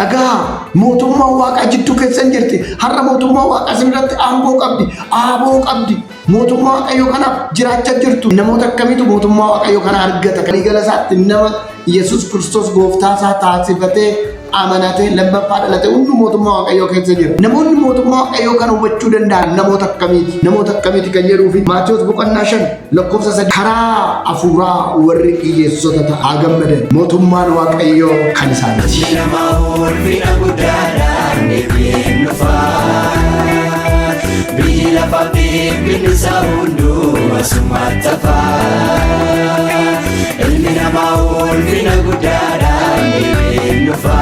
Dhagaa mootummaa waaqaa jidduu keessan jirti. Har'a mootummaa waaqaa isinirratti aangoo qabdi, aaboo qabdi. Mootummaa waaqayyoo kanaaf jiraachaa jirtu. Namoota akkamiitu mootummaa waaqayyoo kana argata? Kan gala isaatti nama Yesuus Kiristoos gooftaa isaa taasifatee amanatee lammaffaa dhalatee hundi mootummaa waaqayyoo keessa jira. Namoonni mootummaa waaqayyoo kana hubachuu danda'an namoota akkamiiti? Namoota akkamiiti kan jedhuu fi Maatiyos boqonnaa 5 lakkoofsa 3 karaa hafuuraa warri hiyyeessota ta'aa gammadan mootummaan waaqayyoo kan isaaniiti. Bila papi binisa hundu asumatapa Elmina maul bina gudara ninufa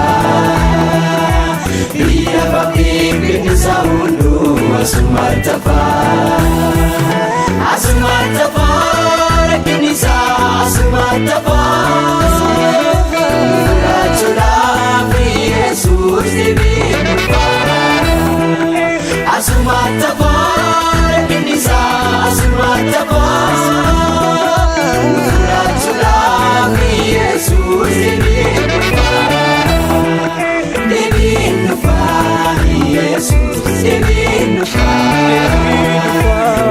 Bila papi binisa hundu asumatapa Asumatapa rekinisa asumatapa Rachula Yesus dibinufa Asumatapa rekinisa asumatapa Rachula Yesus dibinufa Dibinufa Yesus dibinufa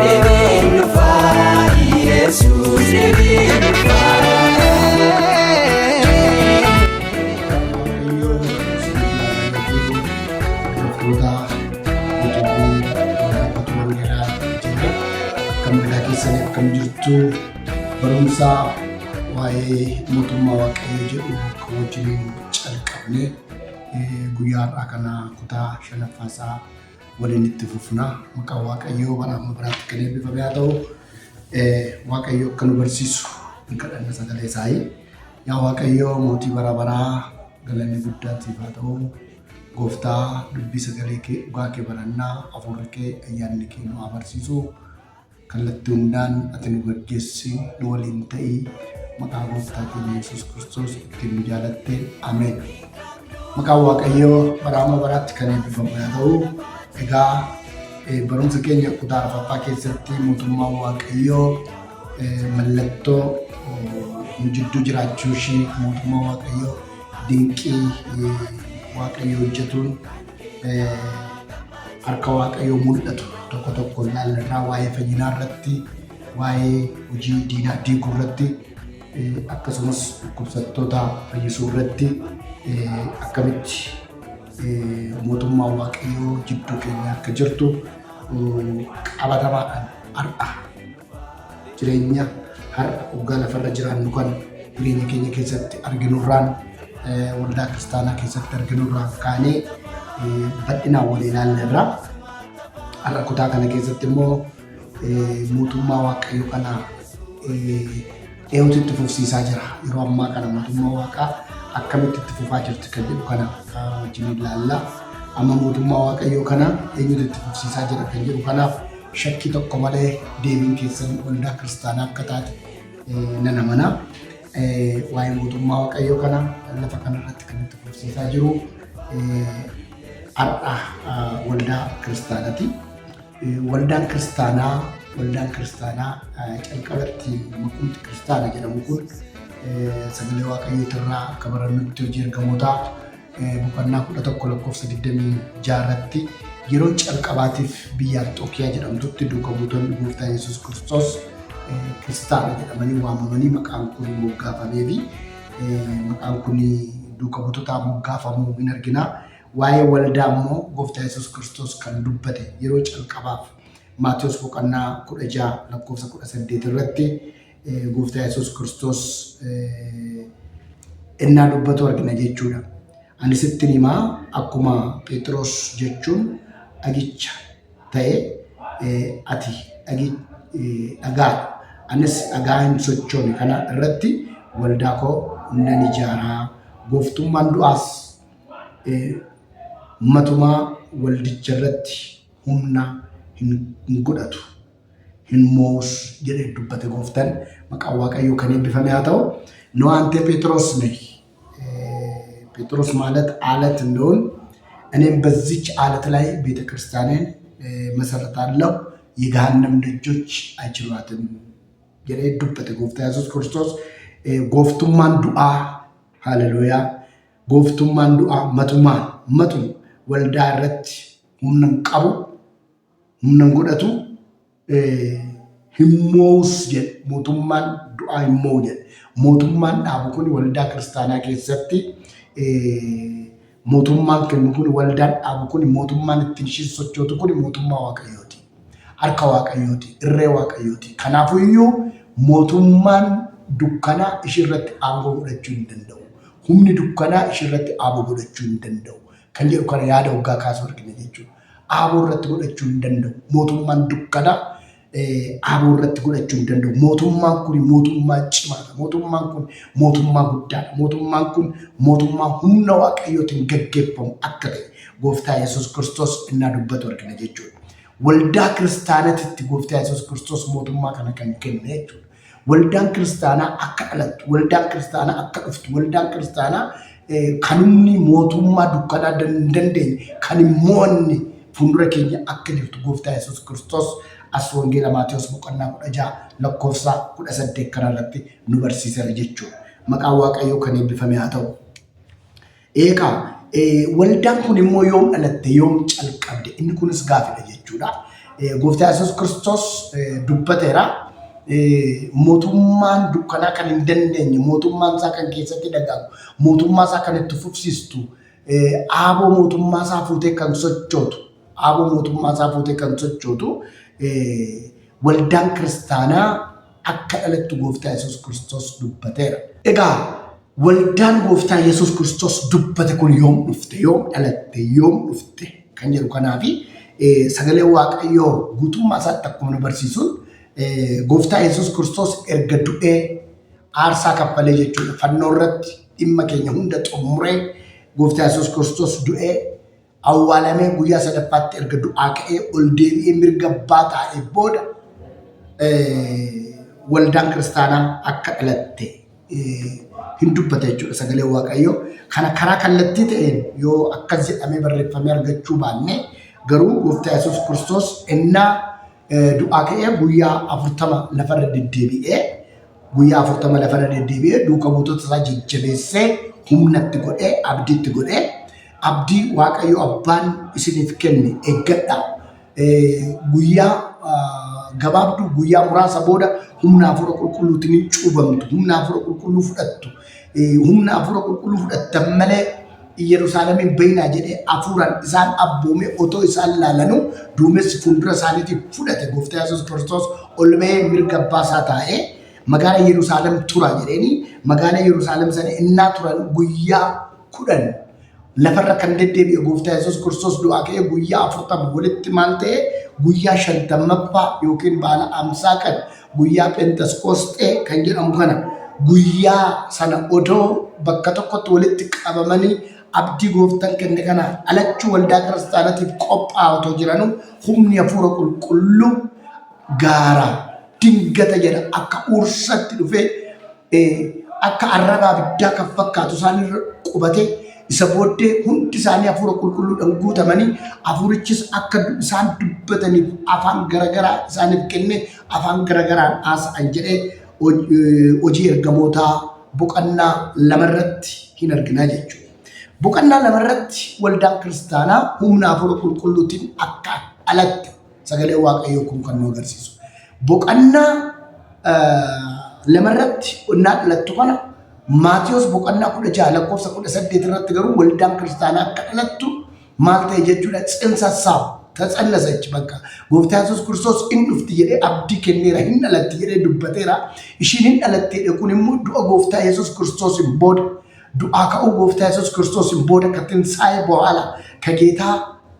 Dibinufa Yesus dibinufa Kan jirtu barumsa waa'ee mootummaa waaqayyoo jedhu kan wajjin calqabne guyyaa har'aa kana kutaa 5ffaasaa waliin itti fufna. Maqaa waaqayyoo bara amma biraatti kan eebbifame haa ta'u waaqayyoo akka nu barsiisu hin kadhanna sagalee isaanii. Yaa waaqayyoo mootii bara baraa galanni guddaatiif haa ta'u gooftaa dubbii sagalee kee dhugaa kee barannaa hafuurri kee ayyaanni kee nu haa barsiisu. Kallattii hundaan ati nu gaggeessi nu waliin ta'ii maqaa gooftaa keenya Yesuus Kiristoos ittiin nu jaalatte ameen. Maqaa waaqayyoo bara amma baraatti kan eebbifamu haa ta'u egaa barumsa keenya kutaa 4ffaa keessatti mootummaa waaqayyoo mallattoo nu jidduu jiraachuu ishee mootummaa waaqayyoo dinqii waaqayyoo hojjetuun harka waaqayyoo mul'atu tokko tokko ilaallarraa waa'ee fayyinaa irratti waa'ee hojii diinaa diiguu irratti akkasumas dhukkubsattoota fayyisuu irratti akkamitti mootummaa waaqayyoo jidduu keenya akka jirtu qabatamaadhaan har'a jireenya har'a waggaa lafarra jiraannu kan jireenya keenya keessatti arginurraan waldaa kiristaanaa keessatti arginurraan kaanee bal'inaan wal ilaallerraa har'a kutaa kana keessatti immoo mootummaa waaqayyoo kana eenyutu itti fufsiisaa jira? Yeroo ammaa kana mootummaa waaqaa akkamitti itti fufaa jirti kan jedhu kana wajjin ilaalla. Amma mootummaa waaqayyoo kana eenyutu itti fufsiisaa jira kan jedhu kanaaf shakkii tokko malee deebiin keessan waldaa kiristaanaa akka taate nan amana. Waa'ee mootummaa waaqayyoo kana lafa kanarratti kan itti fufsiisaa jiru har'a waldaa kiristaanaati. Waldaan kiristaanaa calqabatti makumti kiristaana jedhamu kun sagalee waaqayyoo irraa akka barannutti hojii ergamootaa boqonnaa 11 lakkoofsa 26 irratti yeroo calqabaatiif biyya Anxookiyaa jedhamtutti duukaa buutonni gooftaa Yesuus Kiristoos kiristaana jedhamanii waamamanii maqaan kun moggaafamee fi maqaan kun duukaa buutotaa moggaafamuu hin argina. Waa'ee waldaa immoo gooftaa Yesuus Kiristoos kan dubbate yeroo calqabaaf Maatiyos boqonnaa 16 lakkoofsa 18 irratti gooftaa Yesuus Kiristoos innaa dubbatu argina jechuudha. Ani sittin himaa akkuma Phexros jechuun dhagicha ta'e ati dhagaadha. Anis dhagaa hin sochoone kana irratti waldaa koo nan ijaaraa gooftummaan du'aas matumaa waldicha irratti humna hin godhatu hin moos jedhee dubbate gooftaan maqaa waaqayyoo kan eebbifame haa ta'u. ነው አንተ ጴጥሮስ ነህ። ጴጥሮስ ማለት አለት እንደሆን እኔም በዚች አለት ላይ ቤተክርስቲያንን መሰረታለሁ የገሃነም ደጆች አይችሏትም jedhee dubbate gooftaa Yesuus Kiristoos gooftummaan du'aa haleluuyaa gooftummaan du'aa matu waldaa irratti humna hin qabu, humna hin godhatu, himmoos jedhe mootummaan du'aa himmoo jedhe. Mootummaan dhaabu kun waldaa kiristaanaa keessatti mootummaan kennu kun waldaan dhaabu kun mootummaan ittiin isheen sochootu kun mootummaa Waaqayyooti. Harka Waaqayyooti, irree Waaqayyooti. Kanaafuu iyyuu mootummaan dukkanaa ishirratti aangoo godhachuu hin danda'u. Humni dukkanaa ishirratti aangoo godhachuu hin danda'u. Kan jedhu kana yaada waggaa kaasuu argina jechuudha. Aangoo irratti godhachuu hin danda'u. Mootummaan dukkanaa aangoo irratti godhachuu hin danda'u. Mootummaan kun mootummaa cimaadha. Mootummaan kun mootummaa guddaadha. Mootummaan kun mootummaa humna Waaqayyootiin gaggeeffamu akka ta'e Gooftaa Yesuus Kiristoos innaa dubbatu argina jechuudha. Waldaa kiristaanatitti Gooftaa Yesuus Kiristoos mootummaa kana kan kenne jechuudha. Waldaan kiristaanaa akka dhalattu, waldaan kiristaanaa akka dhuftu, waldaan kiristaanaa kan inni mootummaa dukkanaa dandeenye kan immoo inni fuuldura keenya akka jirtu Gooftaa Yesuus Kiristoos as wangeela Maatiyos boqonnaa 16 lakkoofsa 18 kanarratti nu barsiiseera jechuudha. Maqaan Waaqayyoo kan eebbifame haa ta'u. Eegaa waldaan kun immoo yoom dhalatte, yoom calqabde? Inni kunis gaafidha jechuudha. Gooftaa Yesuus Kiristoos dubbateera. Mootummaan dukkanaa kan hin dandeenye, mootummaan isaa kan keessatti dagaagu, mootummaa isaa kan itti fufsiistu, aaboo mootummaa isaa fuutee kan sochootu, aaboo mootummaa isaa fuutee kan sochootu waldaan kiristaanaa akka dhalattu Gooftaa Yesuus Kiristoos dubbateera. Egaa waldaan Gooftaa Yesuus Kiristoos dubbate kun yoom dhufte, yoom dhalatte, yoom dhufte kan jedhu kanaafi sagalee Waaqayyoo guutummaa isaatti akkuma nu barsiisuun Gooftaa Yesuus Kiristoos erga du'ee aarsaa kaffalee jechuudha. Fannoo irratti dhimma keenya hunda xumuree Gooftaa Yesuus Kiristoos du'ee awwaalamee guyyaa sadaffaatti erga du'aa ka'ee ol deebi'ee mirga abbaa taa'ee booda waldaan kiristaanaa akka dhalatte hin dubbata jechuudha sagalee Waaqayyoo. Kana karaa kallattii ta'een yoo akkas jedhamee barreeffamee argachuu baanne garuu Gooftaa Yesuus Kiristoos innaa du'aa ka'ee guyyaa 40 lafarra deddeebi'ee duuka buutota isaa jajjabeessee humnatti godhee abdiitti godhee abdii Waaqayyo abbaan isiniif kenne eeggadha. Guyyaa gabaabduu guyyaa muraasa booda humna hafuura qulqulluutiin hin cuubamtu, humna hafuura qulqulluu fudhattu. Humna hafuura qulqulluu fudhattan malee Yerusaalemiin bayinaa jedhee hafuuraan isaan abboomee otoo isaan laalanuu duumessi fuuldura isaaniitiif fudhate Gooftaa Yesuus Kiristoos ol ba'ee mirga abbaa isaa taa'ee magaalaa Yerusaalem tura jedheeni magaalaa Yerusaalem sana innaa turan guyyaa 10 lafarra kan deddeebi'e Gooftaa Yesuus Kiristoos du'aa ka'ee guyyaa 40 walitti maal ta'e guyyaa 50ffaa yookiin baala amsaa kan guyyaa Phenxeqoosxee kan jedhamu kana guyyaa sana odoo bakka tokkotti walitti qabamanii abdii Gooftaan kenne kana alachuu waldaa kiristaanatiif qophaa'aa otoo jiranuu humni hafuura qulqulluu gaara dingata jedha akka ursatti dhufee akka arraba abiddaa kan fakkaatu isaanirra qubatee isa booddee hundi isaanii hafuura qulqulluudhaan guutamanii hafuurichis akka isaan dubbataniif afaan garagaraa isaaniif kenne afaan garagaraan haasa'an jedhee hojii ergamootaa boqonnaa 2 irratti hin arginaa jechuudha. Boqonnaa 2 irratti waldaan kiristaanaa humna hafuura qulqulluutiin akka dhalatte sagalee Waaqayyoo kun kan nu agarsiisu. Boqonnaa 2 irratti onnaa dhalattu kana Maatiyos boqonnaa 16 lakkoofsa 18 irratti garuu waldaan kiristaanaa akka dhalattu maal ta'e jechuudha tsinsasaa ተጸነሰች በቃ ጎፍታ ኢየሱስ ክርስቶስ እንዱፍት ይዴ አብዲ ከኔራ ህንለት ይዴ ዱበቴራ እሺን ህንለት ይኩንሙ ዱአ ጎፍታ ኢየሱስ ክርስቶስ ቦድ ዱአ ካኡ ጎፍታ ኢየሱስ ክርስቶስ ቦድ ከትንሳኤ በኋላ ከጌታ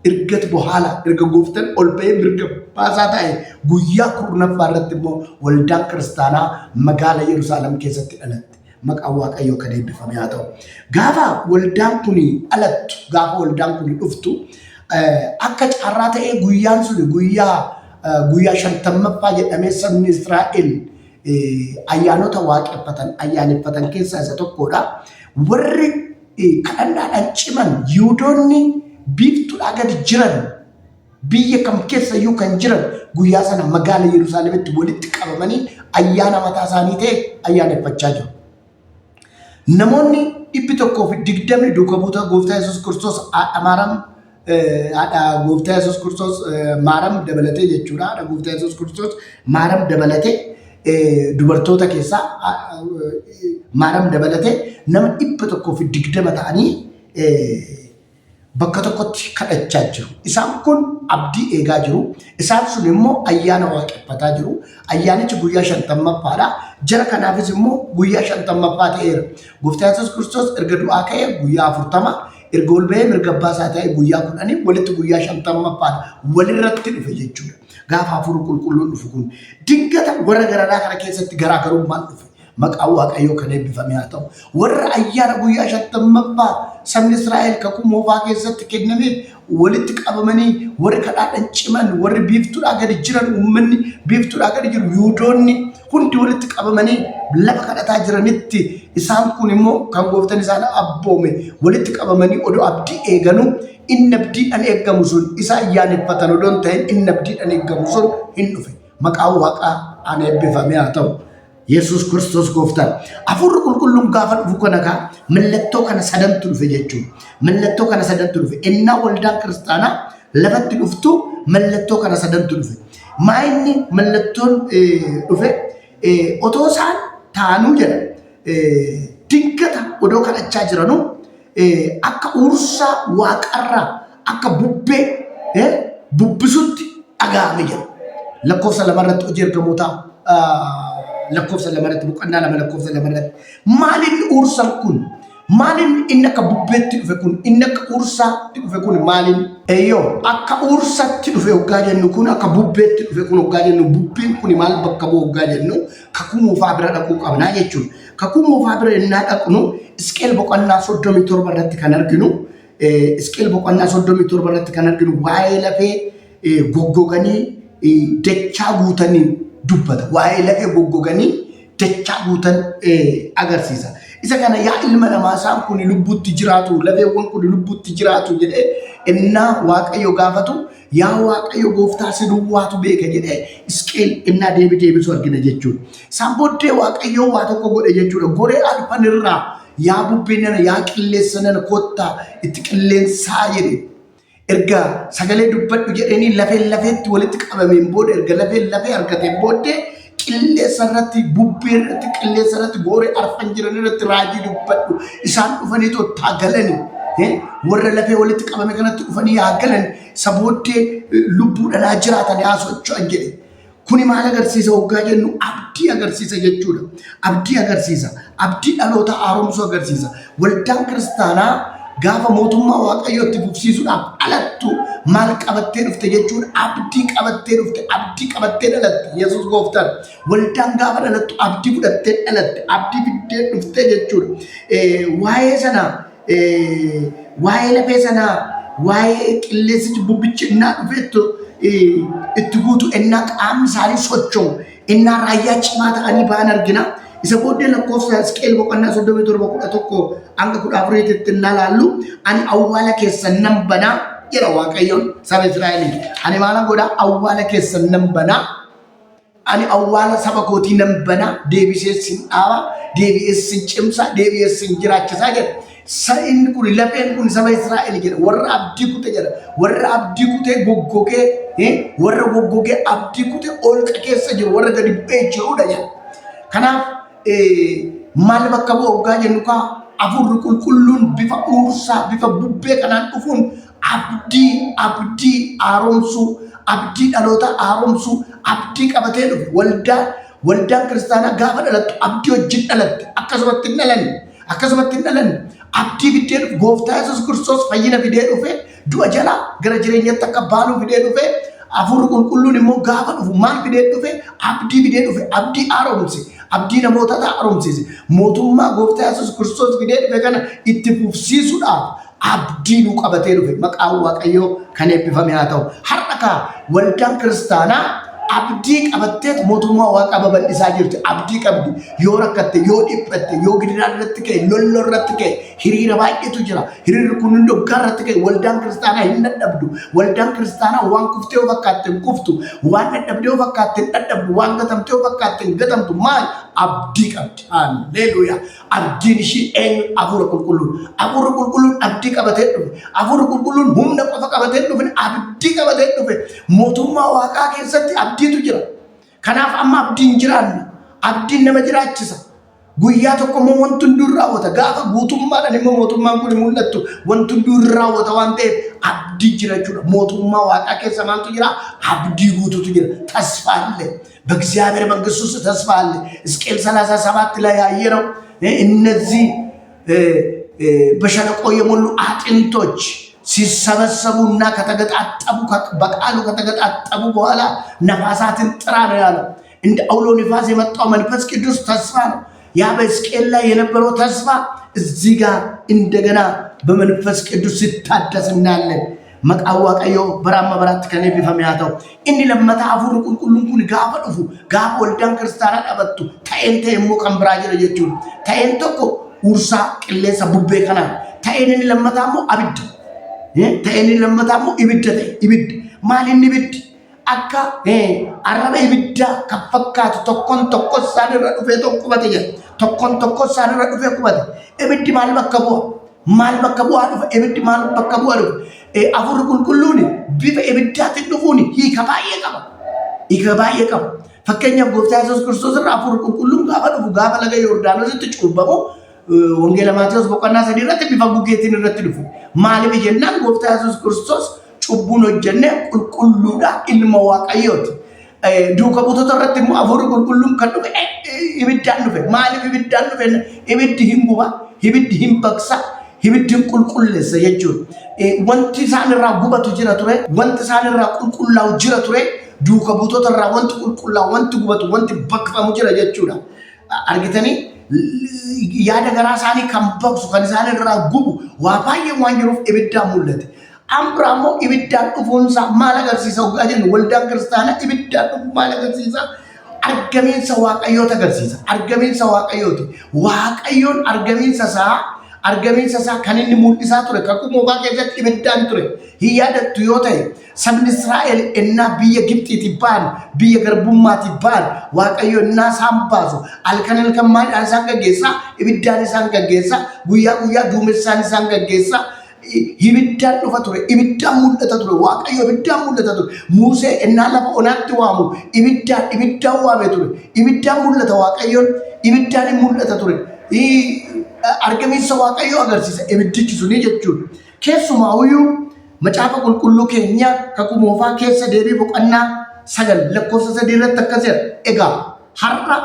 እርገት በኋላ እርገ ጎፍተን ኦልበይ ምርገ ባዛታይ ጉያ ኩርነፋረት ሞ ወልዳን ክርስቲያና መጋለ ኢየሩሳሌም ከሰት አለት መቃዋቀዮ ከደብፈም ያተው ጋፋ ወልዳን ኩኒ አለት ጋፋ ወልዳን ኩኒ ዱፍቱ akka carraa ta'ee guyyaan sun guyyaa 50ffaa jedhamee sabni Israa'el ayyaanota ayyaaneffatan keessaa isa tokkodha. Warri kadhannaadhaan ciman Yihuudoonni biiftuudhaa gadi jiran biyya kam keessa iyyuu kan jiran guyyaa sana magaala Yerusaalemitti walitti qabamanii ayyaana mataa isaanii ta'e ayyaaneffachaa jiru. Namoonni dhibbi tokkoo fi digdamni duuka buutaa gooftaa Yesuus Kiristoos maaram gooftaa Yesuus Kiristoos maaram dabalatee jechuudha. Haadha gooftaa Yesuus Kiristoos maaram dabalatee dubartoota keessaa maaram dabalatee nama dhibba tokkoo fi digdama ta'anii bakka tokkotti kadhachaa jiru. Isaan kun abdii eegaa jiru. Isaan sun immoo ayyaana waaqeffataa jiru. Ayyaanichi guyyaa 50ffaadha. Jara kanaafis immoo guyyaa 50ffaa ta'eera. Gooftaan Yesuus Kiristoos erga du'aa ka'ee guyyaa 40, erga ol ba'ee mirga abbaa isaa ta'ee guyyaa 10, walitti guyyaa 50ffaadha. Walirratti dhufe jechuudha. Gaafa hafuurri qulqulluun dhufu kun dingata warra garaadhaa kana keessatti garaagarummaan dhufe. Maqaan Waaqayyoo kan eebbifame haa ta'u. Warra ayyaana guyyaa 50ffaa sabni Israa'el kakuu moofaa keessatti kennameef walitti qabamanii warri kadhaadhaan ciman, warri biiftuudhaa gadi jiran, uummanni biiftuudhaa gadi jiru, Yihuudoonni hundi walitti qabamanii lafa kadhataa jiranitti isaan kun immoo kan gooftaan isaan abboome walitti qabamanii odoo abdii eeganuu inni abdiidhaan eeggamu sun isa ayyaaneffatan odoo hin ta'in inni abdiidhaan eeggamu sun hin dhufe. Maqaan Waaqaa haa eebbifame haa ta'u. Yesuus Kiristoos gooftaan. Hafuurri qulqulluun gaafa dhufu kana mallattoo kana sadantu dhufe jechuudha. Mallattoo kana sadantu dhufe. Innaa waldaan kiristaanaa lafatti dhuftu mallattoo kana sadantu dhufe. Maayinni mallattoon dhufe otoo isaan taanuu jedha. Dingata odoo kadhachaa jiranuu akka uursaa waaqarraa akka bubbee bubbisutti dhaga'ame jedha. Lakkoofsa 2 irratti hojii ergamootaa lakkoofsa 2 irratti boqonnaa 2 lakkoofsa 2 irratti maaliin uursan kun maaliin inni akka bubbeetti dhufe kun inni akka uursaatti dhufe kun maaliin akka uursaatti dhufe hoggaa jennu kun akka bubbeetti dhufe kun hoggaa jennu bubbeen kun maal bakka bu'u hoggaa jennu kakuu moofaa bira dhaquu qabnaa jechuudha. Kakuu moofaa bira innaa dhaqnu Hisqeel boqonnaa 37 irratti kan arginu Hisqeel boqonnaa 37 irratti kan arginu waa'ee lafee goggoganii dachaa guutanii dubbata. Waa'ee lafee goggoganii dachaa guutan agarsiisa. Isa kana yaa ilma namaa isaan kun lubbuutti jiraatu, lafeewwan kun lubbuutti jiraatu jedhee innaa Waaqayyo gaafatu yaa Waaqayyo gooftaa si duwwaatu beeka jedhee Hisqeel innaa deebisu argina jechuudha. Isaan booddee Waaqayyo waa tokko godhe jechuudha. Goree arfan irraa yaa bubbeen nana yaa qilleessa nana kottaa itti qilleensaa jedhe. Erga sagalee dubbadhu jedhanii lafeetti walitti qabameen booda erga lafee argateen booddee qilleessa irratti bubbee irratti qilleessa irratti goree arfan jiran irratti raajii dubbadhu isaan dhufanii tottaa galanii warra lafee walitti qabame kanatti dhufanii yaa galan isa booddee lubbuudhaan jiraatan yaa socho'an jedhe. Kuni maal agarsiisa hoggaa jennu abdii agarsiisa jechuudha. Abdii agarsiisa. Abdii dhaloota haaromsuu agarsiisa. Waldaan kiristaanaa gaafa mootummaa Waaqayyootti fufsiisuudhaaf dhalattu maal qabattee dhufte jechuudha. Abdii qabattee dhufte, abdii qabattee dhalatte. Yesuus gooftaan waldaan gaafa dhalattu abdii fudhattee dhalatte, abdii fiddee dhufte jechuudha. Waa'ee sanaa, waa'ee lafee sanaa, waa'ee qilleensichi bubbichi innaa dhufeettu itti guutu innaa qaamni isaanii socho'u, innaa raayyaa cimaa ta'anii ba'an argina. Isa booddee lakkoofsa Hisqeel boqonnaa 37 hanga 14tti innaa laallu ani awwaala keessan nan banaa jedha Waaqayyoon saba Israa'eliin. Ani maalan godhaa awwaala keessan nan banaa. Ani awwaala saba kootii nan banaa deebisee sin dhaaba, deebi'ee sin cimsa, deebi'ee sin jiraachisaa jedha. Inni kun lafeen kun saba Israa'el jedha. Warra abdii kute jedha. Warra abdii kutee goggogee warra goggogee abdii kutee olqa keessa jiru warra gadi bu'ee jirudha jedha. Kanaaf maal bakka bu'u hoggaa jennu kaa hafuurri qulqulluun bifa uursaa bifa bubbee kanaan dhufuun abdii haaromsuu, abdii dhaloota haaromsuu, abdii qabatee dhufe. Waldaan kiristaanaa gaafa dhalattu abdii wajjin dhalatte akkasumatti hin dhalanne. Abdii fidee dhufe gooftaa Yesuus Kiristoos fayyina fidee dhufe du'a jalaa gara jireenyatti akka baanuu fidee dhufe. Hafuurri qulqulluun immoo gaafa dhufu maal fidee dhufe? Abdii fidee dhufe. Abdii haaromse. Abdii namoota haaromsiise. Mootummaa gooftaa Yesuus Kiristoos fidee dhufe kana itti fufsiisuudhaaf abdii nu qabatee dhufe. Maqaan Waaqayyoo kan eebbifame haa ta'u. Har'a kaa waldaan kiristaanaa abdii qabatteet mootummaa Waaqaa babal'isaa jirti. Abdii qabdi. Yoo rakkatte, yoo dhiphatte, yoo gidiraan irratti ka'e, lolloo irratti ka'e, hiriira baay'eetu jira. Hiriirri kun hundi hoggaa irratti ka'e waldaan kiristaanaa hin dadhabdu. Waldaan kiristaanaa waan kuftee yoo fakkaatte hin kuftu, waan dadhabdee yoo fakkaatte hin dadhabdu, waan gatamtee yoo fakkaatte hin gatamtu. Maal abdii qabdi. Haleluuyaa. Abdiin ishii eenyu? Hafuura qulqulluun. Hafuura qulqulluun abdii qabatee dhufe. Hafuura qulqulluun humna qofa qabatee dhufe, abdii qabatee dhufe. Mootummaa Waaqaa keessatti abdiitu jira. Kanaaf amma abdiin jiraanna. Abdiin nama jiraachisa. Guyyaa tokko immoo wanti hunduu raawwata. Gaafa guutummaadhaan immoo mootummaan kun mul'attu wanti hunduu raawwata waan ta'eef abdii jira jechuudha. Mootummaa Waaqaa keessa maaltu jira? Abdii guutuutu jira. ተስፋአለ በእግዚአብሔር መንግስት ውስጥ ተስፋ አለ። ሕዝቅኤል 37 ላይ ያየነው እነዚህ በሸለቆ የሞሉ አጥንቶች ሲሰበሰቡና ከተገጣጠሙ በቃሉ ከተገጣጠሙ በኋላ ነፋሳትን ጥራ ነው ያለው። እንደ አውሎ ንፋስ የመጣው መንፈስ ቅዱስ ተስፋ ነው። ያ በሕዝቅኤል ላይ የነበረው ተስፋ እዚህ ጋር እንደገና በመንፈስ ቅዱስ ሲታደስ እናያለን። መቃዋቀዮ በራማ በራት ከኔ ቢፈሚያተው እንዲ ለመታ አፉር ቁልቁሉን ኩን ጋፈ ዱፉ ጋፈ ወልዳን ክርስቲያና ቀበቱ ታይንተ የሞ ከምብራጅ ለየቹ ታይንተኮ ኡርሳ ቅሌሳ ቡቤ ከና ታይንን ለመታሞ አብድ ታይንን ለመታሞ ይብደተ ይብድ ማልን ይብድ አካ አረበ ይብዳ ከፈካቱ ተኮን ተኮስ ሳደረ ዱፌ ተቆበተ ተኮን ተኮስ ሳደረ ዱፌ ቆበተ ይብድ ማልበከቦ ማልበከቦ አዱፈ ይብድ ማልበከቦ አዱፈ አፉር ቁልቁሉን ቢፈ ይብዳት ድፉን ይከባየ ቀባ ፈከኛ ጎፍታ ኢየሱስ ክርስቶስ አፉር ቁልቁሉን ጋፈ ዱፉ ጋፈ ለገ ዮርዳኖስ ትጭውበሞ ወንጌል ማቴዎስ በቀና ሰዲረት ቢፈጉ ጌቲን ረት ድፉ ማል ቢጀናን ጎፍታ ኢየሱስ ክርስቶስ ጩቡን ወጀነ ቁልቁሉዳ ኢልማ ዋቀዮት ዱከ ቡቶ ተረት ሞ አፉር ቁልቁሉን ከዱ ይብዳን ዱፈ ማል ይብዳን ዱፈ ይብድ ሂምቡባ ይብድ ሂምበክሳ ይብድን ቁልቁልስ የጁን ወንቲ ሳንራ ጉበቱ ጅራ ቱሬ ወንቲ ሳንራ ቁልቁላው ጅራ ቱሬ ዱከ ቡቶ ተራ ወንቲ ቁልቁላው ወንቲ ጉበቱ ወንቲ በክፈሙ ጅራ የጁና አርጊተኒ ያደገራ ሳኒ ከምበክሱ ከንሳንራ ጉቡ ዋፋየ ዋንጅሩፍ ይብዳ ሙለት አምብራሞ ይብዳን ዱፉንሳ ማለገርሲሰው ጋጀን ወልዳን ክርስቲያና ይብዳን ዱፉ ማለገርሲሳ አርገሜን ሰዋቀዮ ተገርሲሳ አርገሜን ሰዋቀዮት ዋቀዮን አርገሜን ሰሳ argamin sasa kanin mul'isa ture kakuma Waaqaa keessatti ibiddaan ture hiyaadatu yoo ta'e sabni Israa'el ennaa biyya Gibxiitti ba'an biyya garbummaatti ba'an Waaqayyo ennaa isaan baasu halkan maaliidhaan isaan gaggeessa ibiddaan isaan gaggeessa guyyaa duumessaan isaan gaggeessa ibiddaan dhufa ture ibiddaan mul'ata ture Waaqayyo ibiddaan mul'ata ture Musee ennaa lafa onaatti waamu ibiddaan waame ture ibiddaan mul'ata Waaqayyoon ibiddaan mul'ata ture argaminsa Waaqayyo agarsiisa ibiddichi suni jechuudha. Keessumaayyuu macaafa qulqulluu keenya kakumoofaa keessa deebii boqonnaa 9 lakkoofsa 3 irratti akkas jedha. Egaa har'a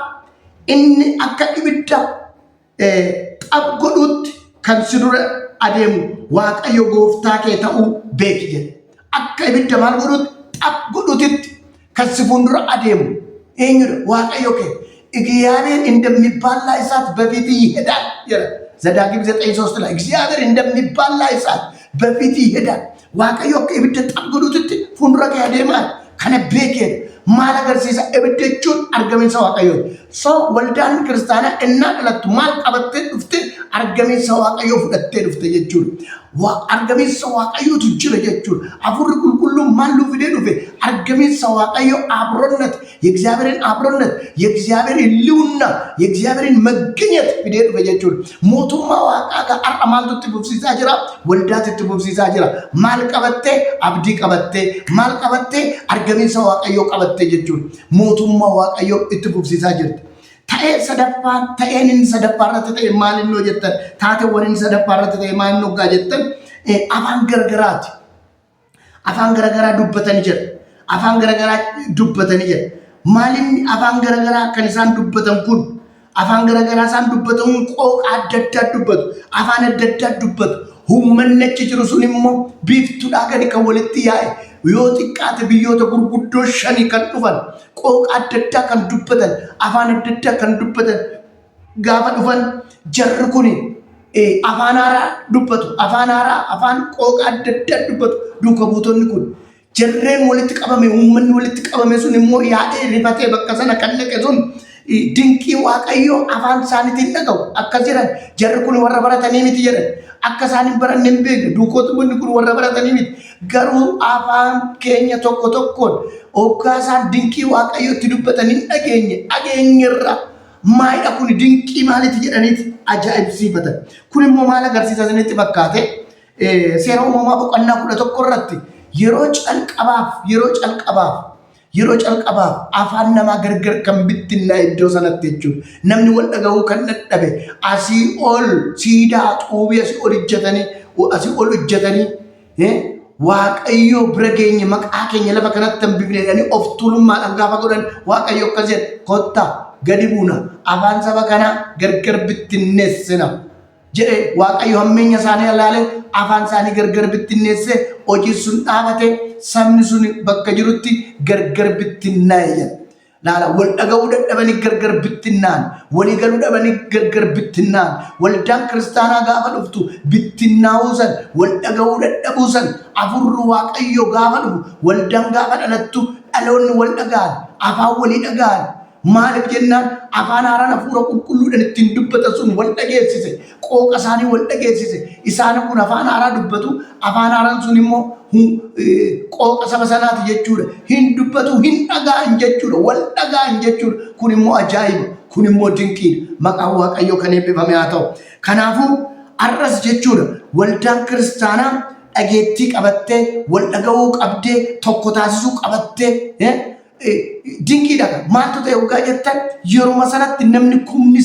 inni akka ibidda xabgodhuutti kan si dura adeemu Waaqayyo gooftaa kee ta'uu beeki jedha. Akka ibidda maal godhuutti xabgodhuutitti kan si fuuldura adeemu eenyudha? Waaqayyo kee እግዚአብሔር እንደሚባላ እሳት በፊት ይሄዳል ይላል ዘዳግም 9:3 ላይ እግዚአብሔር እንደሚባላ እሳት በፊት ይሄዳል ዋቀዮ ከብደ ጠግዱት ፉንራ ከያደማል ከነበከ ማለገርሲሳ እብደቹን አርገሜን ሰው ዋቀዮ ሰው ወልዳን ክርስቲያና እና ለቱ ማል ቀበተ ድፍት አርገሜን ሰው ዋቀዮ ፍደተ ድፍት የጁር አርገሜን ሰው ዋቀዮ ትጅለ የጁር አፉር ቁልቁሉ ማሉ ፍደ ዱፈ አርገሜን ሰው ዋቀዮ አብሮነት የእግዚአብሔርን አብሮነት የእግዚአብሔር ልውና የእግዚአብሔርን መገኘት ፍደ ዱፈ የጁር ሞቱማ ዋቃ ጋር አማልቱ ትቡሲሳ ጅራ ወልዳት ትቡሲሳ ጅራ ማል ቀበተ አብዲ ቀበተ ማል ቀበተ አርገሜን ሰው ዋቀዮ ቀበተ jechuun mootummaa Waaqayyo itti fufsiisaa jirti. Ta'ee sadaffaan ta'een inni sadaffaarratti ta'e maal innoo jettan taateewwan inni sadaffaarratti ta'e maal innoo gaa jettan afaan garagaraati. Afaan garagaraa dubbatanii jira. Afaan garagaraa dubbatanii jira. Maalinni afaan garagaraa kan isaan dubbatan kun afaan garagaraa isaan dubbatan qooqa adda addaa dubbatu. Afaan adda addaa dubbatu. Hummannachi jiru sun immoo biiftuudhaa gadi kan walitti yaa'e. yoo xiqqaate biyyoota gurguddoo 5 kan dhufan qooqa adda addaa kan dubbatan afaan adda addaa kan dubbatan gaafa dhufan jarri kun afaan haaraa dubbatu afaan haaraa afaan qooqa adda addaa dubbatu duuka buutonni kun jarreen walitti qabame uummanni walitti qabame sun immoo yaa'ee rifatee bakka sana kan dhaqe sun dinqii Waaqayyo afaan isaaniitiin dhagahu akka jiran jarri kun warra baratanii miti jedhan akka isaan hin baranne hin beekne duukootni kun warra baratanii miti garuu afaan keenya tokko tokkoon hoggaa isaan dinqii Waaqayyo itti dubbatanii dhageenyerra maayidha kun dinqii maaliiti jedhaniiti ajaa'ibsiifatan. Kun immoo maal agarsiisa isinitti fakkaate seera uumamaa boqonnaa 11 irratti yeroo calqabaaf afaan namaa gargar kan bittinnaa iddoo sanatti jechuudha. Namni wal dhaga'uu kan dadhabe asii ol siidaa xuubii asii ol hojjetanii Waaqayyo bira geenye maqaa keenya lafa kanatti hambifneedhanii of tuulummaadhaan gaafa godhan Waaqayyo akkas jedhe kottaa gadi buuna afaan saba kanaa gargar bittinneessina jedhe Waaqayyo hammeenya isaanii ilaalee afaan isaanii gargar bittinneesse hojii sun dhaabate sabni sun bakka jirutti gargar bittinnaa'e. Laala wal dhaga'uu dadhabanii gargar bittinnaan walii galuu dhabanii gargar bittinnaan waldaan kiristaanaa gaafa dhuftu bittinnaa'uu san wal dhaga'uu dadhabuu san afurri Waaqayyo gaafa dhufu waldaan gaafa dhalattu dhaloonni wal dhaga'an afaan walii dhaga'an maaliif jennaan afaan haaraan hafuura qulqulluudhaan ittiin dubbatan sun wal dhageessise qooqa isaanii wal dhageessise isaan kun afaan haaraa dubbatu afaan haaraan sun immoo qooqa saba sanaati jechuudha hin dubbatu hin dhaga'an jechuudha wal dhaga'an jechuudha kun immoo ajaa'iba kun immoo dinqiidha maqaan Waaqayyo kan eebbifame haa ta'u. Kanaafuu arras jechuudha waldaan kiristaanaa dhageettii qabattee wal dhaga'uu qabdee tokko taasisuu qabattee dinqiidha. Maaltu ta'e waggaa jettan yeruma sanatti namni kumni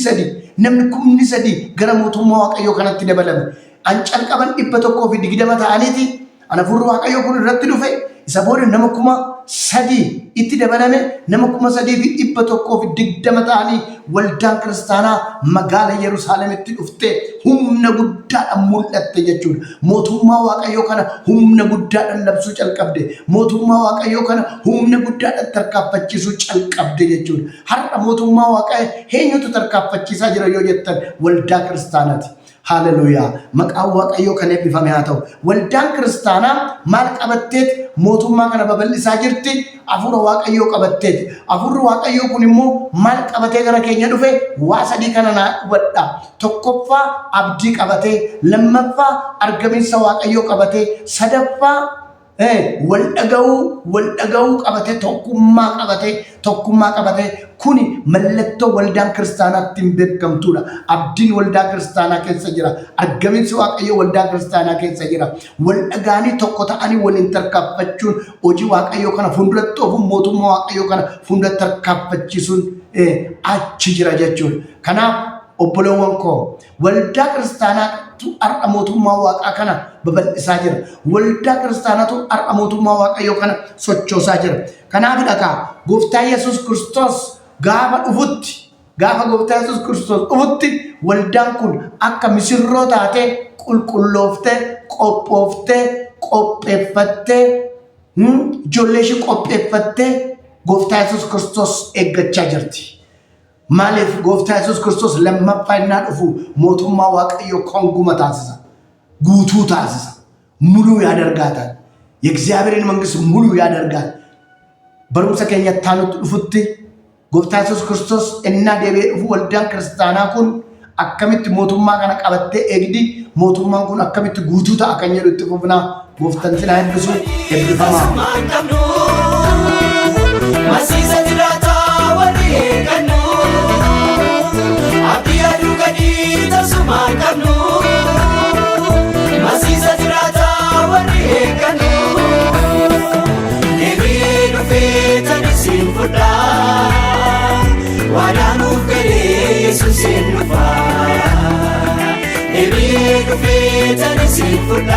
sadii gara mootummaa Waaqayyoo kanatti dabalame. An calqaban 120 ta'aniiti hafuurri Waaqayyoo kun irratti dhufe isa booda nama 3,000 itti dabalame nama 3,120 ta'anii waldaan kiristaanaa magaala Yerusaalemitti dhufte humna guddaadhaan mul'atte jechuudha. Mootummaa Waaqayyoo kana humna guddaadhaan labsuu calqabde. Mootummaa Waaqayyoo kana humna guddaadhaan tarkaanfachiisuu calqabde jechuudha. Har'a mootummaa Waaqayyoo eenyutu tarkaanfachiisaa jira yoo jettan waldaa kiristaanaati. Hallelujah. Maqaan Waaqayyoo kan eebbifame haa ta'u. Waldaan kiristaanaa maal qabatteet mootummaa kana babal'isaa jirti? Hafuura Waaqayyoo qabatteet. Hafuurri Waaqayyoo kun immoo maal qabatee gara keenya dhufe? Waa sadii kana naa hubadhaa. Tokkoffaa abdii qabatee, lammaffaa argaminsa Waaqayyoo qabatee, sadaffaa wal dhaga'uu qabatee tokkummaa qabatee kuni mallattoo waldaan kiristaanaatti hin beekamtuudha. Abdiin waldaa kiristaanaa keessa jira. Argaminsi Waaqayyoo waldaa kiristaanaa keessa jira. Wal dhaga'anii tokko ta'anii waliin tarkaanfachuun hojii Waaqayyoo kana fuulduratti oofuun mootummaa Waaqayyoo kana fuulduratti tarkaanfachiisuun achi jira jechuudha. Kanaaf obboleewwan koo waldaa kiristaanaatu har'a mootummaa Waaqaa kana babal'isaa jira. Waldaa kiristaanaatu har'a mootummaa Waaqayyoo kana sochoosaa jira. Kanaaf dhagaa Gooftaan Yesuus Kiristoos gaafa Gooftaan Yesuus Kiristoos dhufutti waldaan kun akka misirroo taatee qulqullooftee qopheeffattee ijoollee ishee qopheeffattee Gooftaan Yesuus Kiristoos eeggachaa jirti. Maaliif Gooftaan Yesuus Kiristoos lammaffaa innaa dhufu mootummaa Waaqayyoo kan guma taasisa, guutuu taasisa, ሙሉ ያደርጋታል። የእግዚአብሔርን መንግስት ሙሉ ያደርጋል። በሩምሰ ከኛ ታኑት ዱፍቲ ጎፍታ ኢየሱስ ክርስቶስ እና ደቤ ዱፉ ወልዳን ክርስቲያና ኩን አከሚት ሞቱማ ከነ ቀበቴ ኤግዲ ሞቱማን ኩን አከሚት ጉቱታ አከኘ ዱት ፉፍና ጎፍተን ስላ ህብሱ የብፋማ ማሲሰ ጅራታ ወሪ ከኑ አቢያ ዱገዲ ተሱማን ከኑ ማሲሰ ጅራታ ወሪ ከኑ ኤቢዱ ፌተን ሲንፉዳ ዋዳኑ ገዴ ኢየሱስ ሲንፋ ኤቢዱ ፌተን ሲንፉዳ